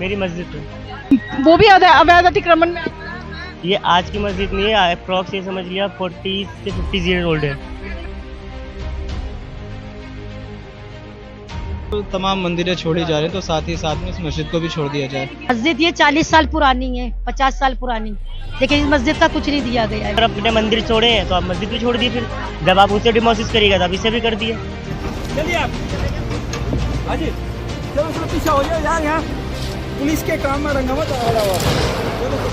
मेरी मस्जिद है। वो भी अवैध अतिक्रमण में ये आज की मस्जिद नहीं है, अप्रॉक्स ये समझ लिया 40 से 50 ईयर ओल्ड है। तो तमाम मंदिरें छोड़ी जा रही हैं, तो साथ ही साथ में इस मस्जिद को भी छोड़ दिया जाए। मस्जिद ये 40 साल पुरानी है, 50 साल पुरानी, लेकिन इस मस्जिद का कुछ नहीं दिया गया है। अगर अपने मंदिर छोड़े हैं तो आप मस्जिद भी छोड़ दिए, फिर जब आप उसे डिमोलिश करिएगा तो आप इसे भी कर दिए। चलिए आप हाजी चलो थोड़ा पीछे हो जाओ यार, यहाँ पुलिस के काम में रंगा मत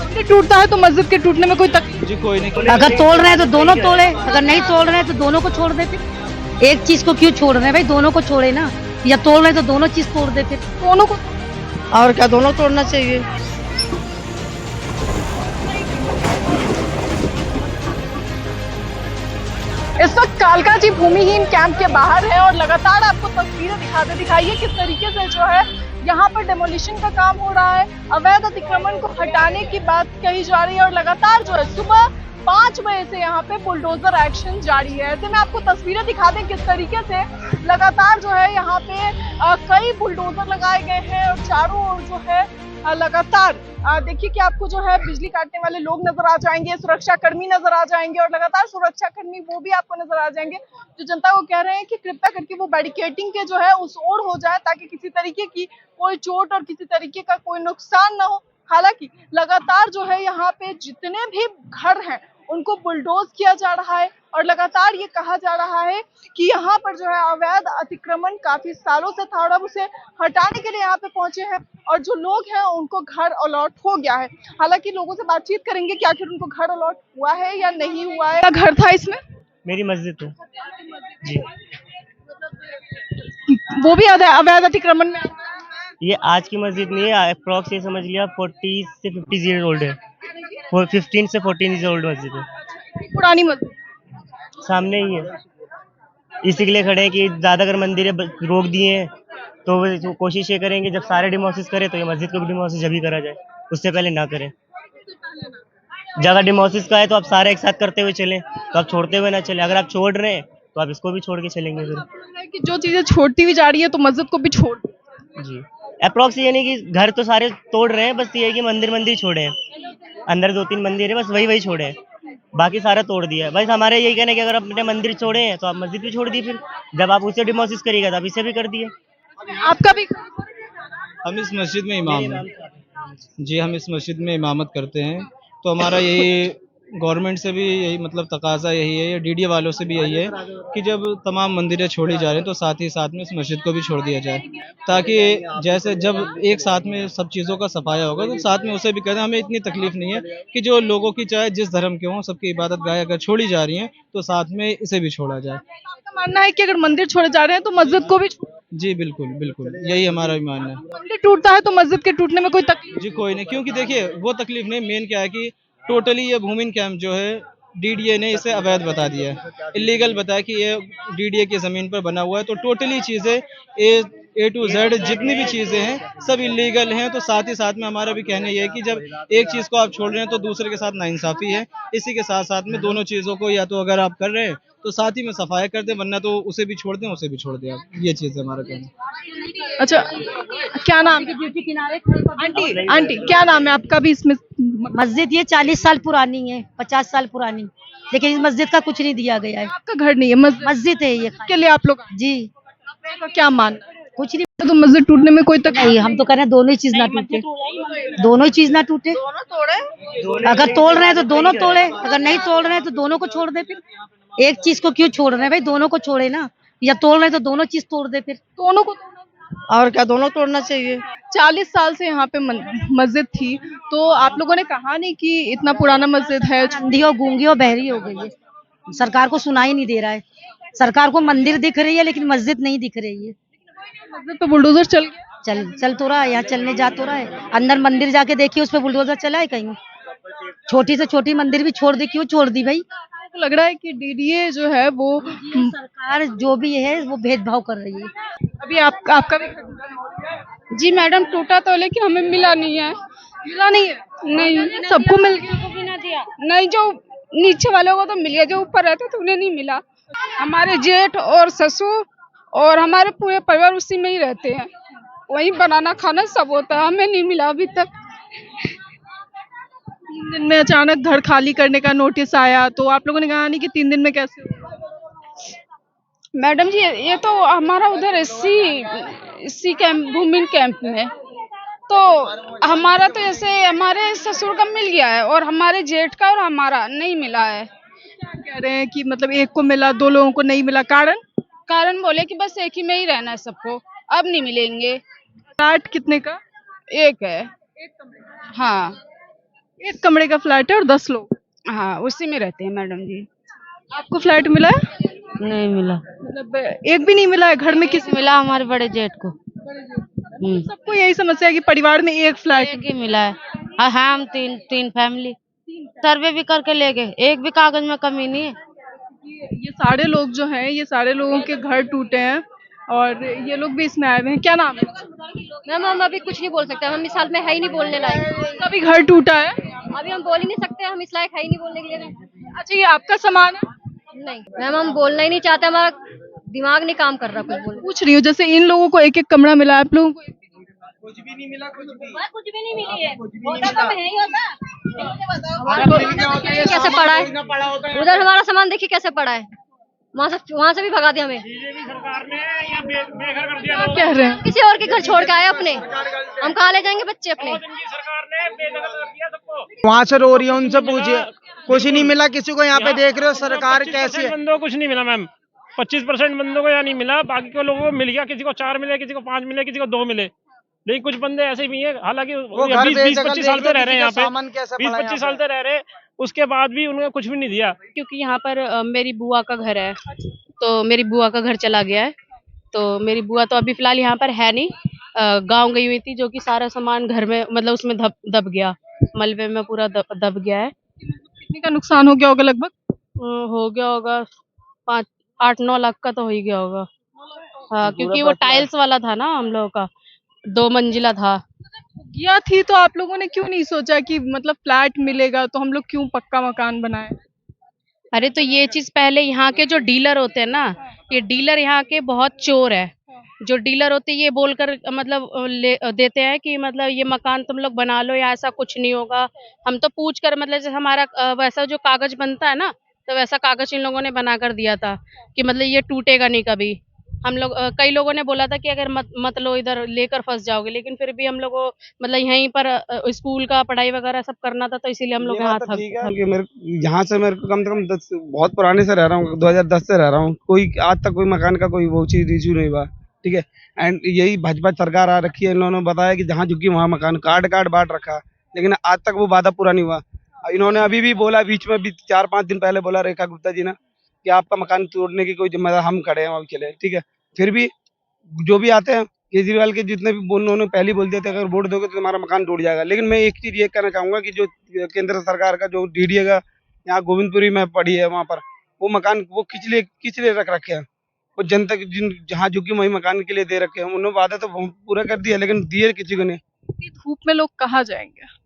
मंदिर टूटता है तो मस्जिद के टूटने में कोई तकलीफ जी कोई नहीं। अगर तोड़ रहे हैं तो दोनों तोड़े, अगर नहीं तोड़ रहे हैं तो दोनों को छोड़ दे। फिर एक चीज को क्यों छोड़ रहे हैं भाई, दोनों को छोड़े ना, या तोड़ रहे हैं तो दोनों चीज तोड़ दे। फिर दोनों को और क्या, दोनों तोड़ना चाहिए। इस वक्त कालका जी भूमिहीन कैंप के बाहर है और लगातार आपको तस्वीरें दिखाइए किस तरीके से जो है यहाँ पर डेमोलिशन का काम हो रहा है, अवैध अतिक्रमण को हटाने की बात कही जा रही है और लगातार जो है सुबह 5 बजे से यहाँ पे बुलडोजर एक्शन जारी है। ऐसे में आपको तस्वीरें दिखा दें किस तरीके से लगातार जो है यहाँ पे कई बुलडोजर लगाए गए हैं और चारों ओर जो है लगातार देखिए कि आपको जो है बिजली काटने वाले लोग नजर आ जाएंगे, सुरक्षा कर्मी नजर आ जाएंगे और लगातार सुरक्षा कर्मी वो भी आपको नजर आ जाएंगे जो जनता को कह रहे हैं कि कृपया करके वो बैरिकेडिंग के जो है उस ओर हो जाए ताकि किसी तरीके की कोई चोट और किसी तरीके का कोई नुकसान ना हो। हालांकि लगातार जो है यहाँ पे जितने भी घर हैं उनको बुलडोज किया जा रहा है और लगातार ये कहा जा रहा है कि यहाँ पर जो है अवैध अतिक्रमण काफी सालों से था और अब उसे हटाने के लिए यहाँ पे पहुंचे हैं और जो लोग हैं उनको घर अलॉट हो गया है। हालांकि लोगों से बातचीत करेंगे कि आखिर उनको घर अलॉट हुआ है या नहीं हुआ है। घर था इसमें मेरी मस्जिद है जी। वो भी अवैध अतिक्रमण में ये आज की मस्जिद नहीं है, अप्रॉक्स ये समझ लिया 40 से 50 ईयर ओल्ड है। 15 से 14 ईयर ओल्ड मस्जिद है। पुरानी मस्जिद सामने ही है, इसी के लिए खड़े हैं कि ज्यादा अगर मंदिर रोक दिए हैं तो वो कोशिश ये करेंगे जब सारे डिमोलिश करें तो ये मस्जिद को भी डिमोलिश जब ही करा जाए, उससे पहले ना करें। जगह डिमोलिश का है तो आप सारे एक साथ करते हुए चलें, तो आप छोड़ते हुए ना चलें। अगर आप छोड़ रहे हैं तो आप इसको भी छोड़ के चलेंगे फिर। कि जो चीजें छोड़ती हुई जा रही है तो मस्जिद को भी छोड़ जी। अप्रॉक्स ये नहीं कि घर तो सारे तोड़ रहे हैं, बस ये है कि मंदिर छोड़े हैं, अंदर 2-3 मंदिर है बस वही छोड़े हैं, बाकी सारा तोड़ दिया है। बस हमारे यही कहना है कि अगर अपने मंदिर छोड़े हैं तो आप मस्जिद भी छोड़ दिए, फिर जब आप उसे डिमोलिश करिएगा तो आप इसे भी कर दिए। आपका भी हम इस मस्जिद में इमाम हैं जी, हम इस मस्जिद में इमामत करते हैं, तो हमारा यही गवर्नमेंट से भी यही मतलब तकाजा यही है, या डीडीए वालों से भी यही है कि जब तमाम मंदिरें छोड़ी जा रही हैं तो साथ ही साथ में इस मस्जिद को भी छोड़ दिया जाए, ताकि जैसे जब एक साथ में सब चीज़ों का सफाया होगा तो साथ में उसे भी कहते हैं। हमें इतनी तकलीफ नहीं है कि जो लोगों की चाहे जिस धर्म के हों सबकी इबादत गाहें अगर छोड़ी जा रही हैं तो साथ में इसे भी छोड़ा जाए। आपका मानना है कि अगर मंदिर छोड़े जा रहे हैं तो मस्जिद को भी जी बिल्कुल बिल्कुल, यही हमारा भी मानना है। मंदिर टूटता है तो मस्जिद के टूटने में कोई तकलीफ जी कोई नहीं, क्योंकि देखिए वो तकलीफ नहीं, मेन क्या है कि टोटली ये भूमिहीन कैंप जो है डीडीए ने इसे अवैध बता दिया है, इलीगल बताया कि ये डीडीए की ज़मीन पर बना हुआ है, तो टोटली चीज़ें ए टू जेड जितनी भी चीज़ें हैं सब इलीगल हैं। तो साथ ही साथ में हमारा भी कहना ये है कि जब एक चीज़ को आप छोड़ रहे हैं तो दूसरे के साथ नाइंसाफ़ी है। इसी के साथ साथ में दोनों चीज़ों को या तो अगर आप कर रहे हैं तो साथ ही में सफाया कर दें, वरना तो उसे भी छोड़ दें उसे भी छोड़ दें आप। ये चीज़ है हमारा कहना। अच्छा क्या नाम ब्यूटी किनारे आंटी क्या नाम है आपका भी इसमें? मस्जिद ये 40 साल पुरानी है, 50 साल पुरानी, लेकिन इस मस्जिद का कुछ नहीं दिया गया है। आपका घर नहीं है मस्जिद है ये के लिए आप लोग जी। आपका क्या मानना है? कुछ नहीं, तो मस्जिद टूटने में कोई तकलीफ नहीं, हम तो कह रहे हैं दोनों ही चीज ना टूटे, दोनों ही चीज ना टूटे। अगर तोड़ रहे हैं तो दोनों तोड़े, अगर नहीं तोड़ रहे हैं तो दोनों को छोड़ दे। फिर एक चीज को क्यों छोड़ रहे हैं भाई, दोनों को छोड़े ना, या तोड़ रहे हैं तो दोनों चीज तोड़ दे। फिर दोनों को और क्या, दोनों तोड़ना चाहिए। 40 साल से यहाँ पे मस्जिद थी, तो आप लोगों ने कहा नहीं कि इतना पुराना मस्जिद है। अंधी और गूंगी और बहरी हो गई है, सरकार को सुनाई नहीं दे रहा है। सरकार को मंदिर दिख रही है लेकिन मस्जिद नहीं दिख रही है। मस्जिद पे बुलडोजर चल गया, चल तो रहा है, यहाँ चलने जा तो रहा है। अंदर मंदिर जाके देखिए उस पर बुलडोजर चला है कहीं। छोटी से छोटी मंदिर भी छोड़ दी, क्यों छोड़ दी भाई? लग रहा है कि डीडीए जो है वो सरकार जो भी है वो भेदभाव कर रही है। अभी आपका भी जी मैडम टूटा तो, लेकिन हमें मिला नहीं है। मिला नहीं है? नहीं, सबको मिल गया? नहीं, जो नीचे वालों को तो मिल गया, जो ऊपर रहते तो उन्हें नहीं मिला। हमारे जेठ और ससुर और हमारे पूरे परिवार उसी में ही रहते हैं। वही बनाना खाना सब होता है, हमें नहीं मिला अभी तक। 3 दिन में अचानक घर खाली करने का नोटिस आया, तो आप लोगों ने कहा नहीं कि 3 दिन में कैसे होगा? मैडम जी ये तो हमारा उधर एससी कैंप भूमिहीन कैंप में, तो हमारा तो जैसे हमारे ससुर का मिल गया है और हमारे जेठ का और हमारा नहीं मिला है। क्या कह रहे हैं कि मतलब एक को मिला, 2 लोगों को नहीं मिला, कारण बोले कि बस एक ही में ही रहना है सबको, अब नहीं मिलेंगे। फ्लैट कितने का? एक है। हाँ 1 कमरे का फ्लैट है और 10 लोग। हाँ उसी में रहते हैं मैडम जी। आपको फ्लैट मिला है? नहीं मिला, मतलब एक भी नहीं मिला है घर में किसी? मिला हमारे बड़े जेठ को। सबको यही समस्या है कि परिवार में एक फ्लैट एक ही मिला है। हाँ हाँ, हम तीन फैमिली सर्वे भी करके ले गए, एक भी कागज में कमी नहीं है। ये सारे लोग जो हैं, ये सारे लोगों के घर टूटे हैं और ये लोग भी इसमें आए हुए हैं। क्या नाम है? मैम हम अभी कुछ नहीं बोल सकते, हम इस हाल में है ही नहीं बोलने लायक। अभी घर टूटा है? अभी हम बोल ही नहीं सकते, हम इस लायक है ही नहीं बोलने के लिए। अच्छा, ये आपका सामान है? नहीं मैम हम बोलना ही नहीं चाहते, हमारा दिमाग नहीं काम कर रहा कुछ बोलने। पूछ रही हूँ, जैसे इन लोगों को 1-1 कमरा मिला है, आप लोगों को कुछ भी नहीं मिली है। होता तो है ही होता। कैसे पड़ा है उधर, हमारा सामान देखिए कैसे पड़ा है, वहाँ से भी भगा दिया हमें। क्या कह रहे हैं? किसी और के घर छोड़ के आए अपने, हम कहाँ ले जाएंगे बच्चे अपने? वहाँ से रो रही है, उनसे पूछिए, कुछ नहीं मिला किसी को। यहाँ पे देख रहे हो सरकार कैसी है। बंदों को कुछ नहीं मिला मैम, 25% बंदों को यहाँ नहीं मिला, बाकी के लोगों को मिल गया। किसी को 4 मिले, किसी को 5 मिले, किसी को 2 मिले। लेकिन कुछ बंदे ऐसे भी हैं, हालांकि 20-25 साल से रह रहे हैं यहाँ पे, 20-25 साल से रह रहे हैं, उसके बाद भी उन्होंने कुछ भी नहीं दिया। क्योंकि यहाँ पर मेरी बुआ का घर है, तो मेरी बुआ का घर चला गया है, तो मेरी बुआ तो अभी फिलहाल यहाँ पर है नहीं, गांव गई हुई थी, जो कि सारा सामान घर में मतलब उसमें दब गया, मलबे में पूरा दब गया है। कितने का नुकसान हो गया होगा लगभग? हो गया होगा 8-9 लाख का तो हो ही गया होगा। हाँ, क्योंकि वो टाइल्स वाला था ना, हम लोगों का 2 मंजिला था। गया थी तो आप लोगों ने क्यों नहीं सोचा कि मतलब फ्लैट मिलेगा तो हम लोग क्यों पक्का मकान बनाए? अरे तो ये चीज पहले यहाँ के जो डीलर होते हैं ना, ये डीलर यहाँ के बहुत चोर है। जो डीलर होते हैं ये बोलकर मतलब देते हैं कि मतलब ये मकान तुम लोग बना लो या ऐसा कुछ नहीं होगा। हम तो पूछ कर मतलब जैसे हमारा वैसा जो कागज बनता है ना, तो वैसा कागज इन लोगों ने बना कर दिया था कि मतलब ये टूटेगा नहीं कभी। हम लोग कई लोगों ने बोला था कि अगर मत लो, इधर लेकर फंस जाओगे, लेकिन फिर भी हम लोग को मतलब यहीं पर स्कूल का पढ़ाई वगैरह सब करना था, तो इसीलिए हम लोग यहाँ था। यहाँ से मेरे को कम से कम 10 बहुत पुराने से रह रहा हूँ, 2010 से रह रहा हूँ, कोई आज तक कोई मकान का कोई वो चीज इशू नहीं हुआ। ठीक है, एंड यही भाजपा सरकार आ रखी है, इन्होंने बताया कि जहाँ झुकी वहाँ मकान कार्ड बांट रखा, लेकिन आज तक वो वादा पूरा नहीं हुआ। इन्होंने अभी भी बोला, बीच में भी 4-5 दिन पहले बोला रेखा गुप्ता जी ने कि आपका मकान तोड़ने की कोई जिम्मेदार हम खड़े हैं के लिए। ठीक है, फिर भी जो भी आते हैं केजरीवाल के जितने भी उन्होंने पहले बोल दिया था अगर वोट दोगे तो तुम्हारा मकान टूट जाएगा। लेकिन मैं एक चीज ये कहना चाहूंगा कि जो केंद्र सरकार का जो डीडीए का यहाँ गोविंदपुरी में पड़ी है, वहाँ पर वो मकान वो किस लिए रख रखे हैं, वो जनता जहाँ झुकी वही मकान के लिए दे रखे हैं। उन्होंने वादा तो पूरा कर दिया, लेकिन दिए किसी को नहीं। धूप में लोग कहाँ जाएंगे?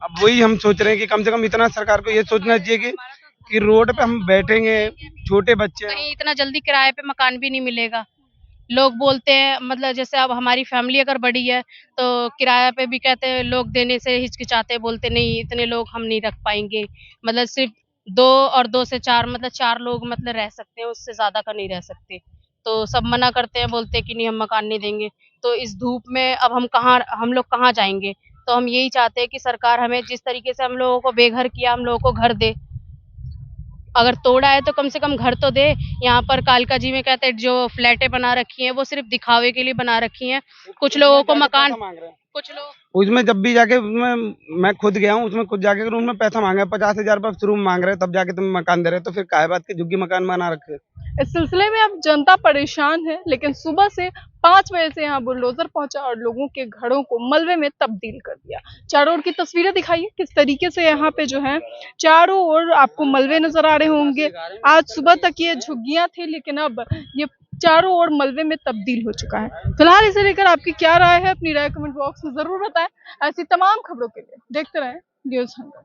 अब वही हम सोच रहे हैं कि कम से कम इतना सरकार को ये सोचना चाहिए कि रोड पे हम बैठेंगे, छोटे बच्चे, कहीं इतना जल्दी किराए पे मकान भी नहीं मिलेगा। लोग बोलते हैं मतलब जैसे अब हमारी फैमिली अगर बड़ी है तो किराया पे भी कहते हैं, लोग देने से हिचकिचाते, बोलते नहीं इतने लोग हम नहीं रख पाएंगे, मतलब सिर्फ 2 और 2 से 4 मतलब 4 लोग मतलब रह सकते हैं, उससे ज्यादा का नहीं रह सकते। तो सब मना करते हैं, बोलते हैं कि नहीं हम मकान नहीं देंगे। तो इस धूप में अब हम लोग कहाँ जाएंगे? तो हम यही चाहते हैं कि सरकार हमें जिस तरीके से हम लोगों को बेघर किया, हम लोगों को घर दे। अगर तोड़ा है तो कम से कम घर तो दे। यहाँ पर कालका जी में कहते हैं जो फ्लैटें बना रखी हैं वो सिर्फ दिखावे के लिए बना रखी हैं। कुछ लोगों को मकान, कुछ लोग उसमें जब भी जाके मैं खुद गया हूँ, उसमें खुद जाके उनमें पैसा मांगा, 50,000 रुपये शुरू में मांग रहे, तब जाके तुम मकान दे रहे, तो फिर काहे बात के झुग्गी मकान बना रखे। इस सिलसिले में अब जनता परेशान है, लेकिन सुबह से 5 बजे से यहाँ बुलडोजर पहुंचा और लोगों के घरों को मलबे में तब्दील कर दिया। चारों ओर की तस्वीरें दिखाइए किस तरीके से यहाँ पे जो है चारों ओर आपको मलबे नजर आ रहे होंगे। आज सुबह तक ये झुग्गियां थी, लेकिन अब ये चारों ओर मलबे में तब्दील हो चुका है। फिलहाल इसे लेकर आपकी क्या राय है, अपनी राय कमेंट बॉक्स में जरूर बताएं। ऐसी तमाम खबरों के लिए देखते रहें न्यूज़ हंगर।